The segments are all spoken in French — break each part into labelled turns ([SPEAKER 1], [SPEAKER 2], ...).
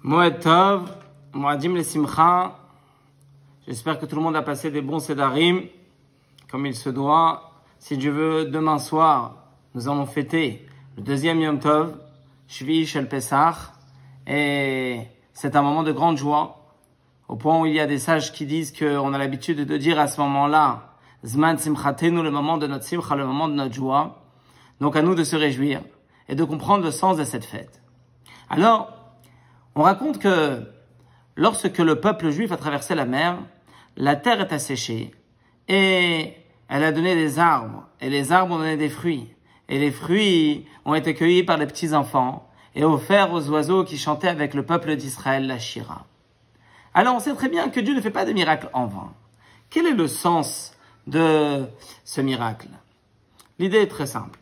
[SPEAKER 1] Moed Tov, Moadim le Simcha. J'espère que tout le monde a passé des bons Sédarim, comme il se doit. Si Dieu veut, demain soir, nous allons fêter le deuxième Yom Tov, Shvi Shel Pesach. Et c'est un moment de grande joie, au point où il y a des sages qui disent qu'on a l'habitude de dire à ce moment-là, Zman Simchatenu, le moment de notre Simcha, le moment de notre joie. Donc à nous de se réjouir et de comprendre le sens de cette fête. Alors, on raconte que lorsque le peuple juif a traversé la mer, la terre est asséchée et elle a donné des arbres et les arbres ont donné des fruits et les fruits ont été cueillis par les petits enfants et offerts aux oiseaux qui chantaient avec le peuple d'Israël la Shira. Alors on sait très bien que Dieu ne fait pas de miracle en vain. Quel est le sens de ce miracle? L'idée est très simple.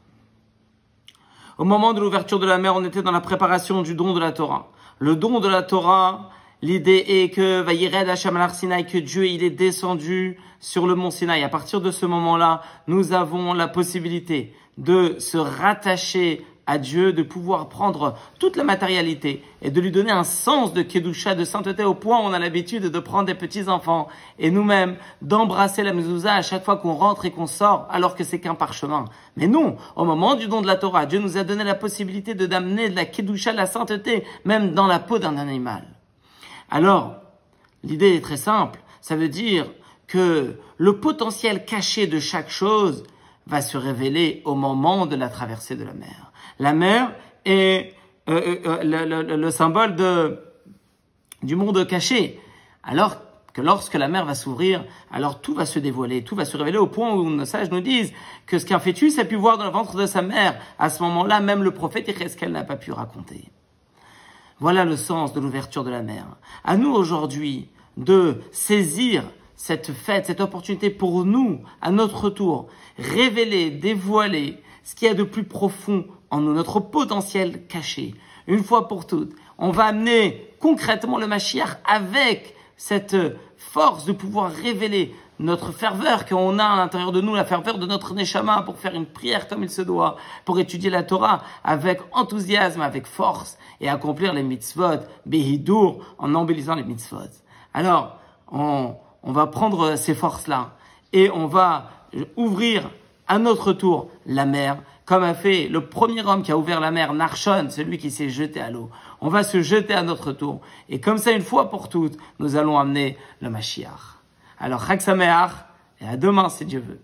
[SPEAKER 1] Au moment de l'ouverture de la mer, on était dans la préparation du don de la Torah. Le don de la Torah, l'idée est que Vayired Hashem al Sinaï, que Dieu il est descendu sur le mont Sinaï. À partir de ce moment-là, nous avons la possibilité de se rattacher à Dieu, de pouvoir prendre toute la matérialité et de lui donner un sens de Kedusha, de sainteté, au point où on a l'habitude de prendre des petits-enfants et nous-mêmes d'embrasser la mezouza à chaque fois qu'on rentre et qu'on sort, alors que c'est qu'un parchemin. Mais non, au moment du don de la Torah, Dieu nous a donné la possibilité d'amener de la Kedusha, de la sainteté, même dans la peau d'un animal. Alors, l'idée est très simple, ça veut dire que le potentiel caché de chaque chose va se révéler au moment de la traversée de la mer. La mer est le symbole du monde caché. Alors que lorsque la mer va s'ouvrir, alors tout va se dévoiler, tout va se révéler au point où nos sages nous disent que ce qu'un fœtus a pu voir dans le ventre de sa mère, à ce moment-là, même le prophète Yecheskel n'a pas pu raconter. Voilà le sens de l'ouverture de la mer. À nous aujourd'hui de saisir cette fête, cette opportunité pour nous, à notre tour, révéler, dévoiler ce qu'il y a de plus profond en nous, notre potentiel caché. Une fois pour toutes, on va amener concrètement le Mashiach avec cette force de pouvoir révéler notre ferveur qu'on a à l'intérieur de nous, la ferveur de notre Neshama pour faire une prière comme il se doit, pour étudier la Torah avec enthousiasme, avec force et accomplir les mitzvot, behidur, en embellissant les mitzvot. Alors, on va prendre ces forces-là et on va ouvrir à notre tour la mer, comme a fait le premier homme qui a ouvert la mer, Narshon, celui qui s'est jeté à l'eau. On va se jeter à notre tour. Et comme ça, une fois pour toutes, nous allons amener le Mashiach. Alors, Chag Sameach, et à demain si Dieu veut.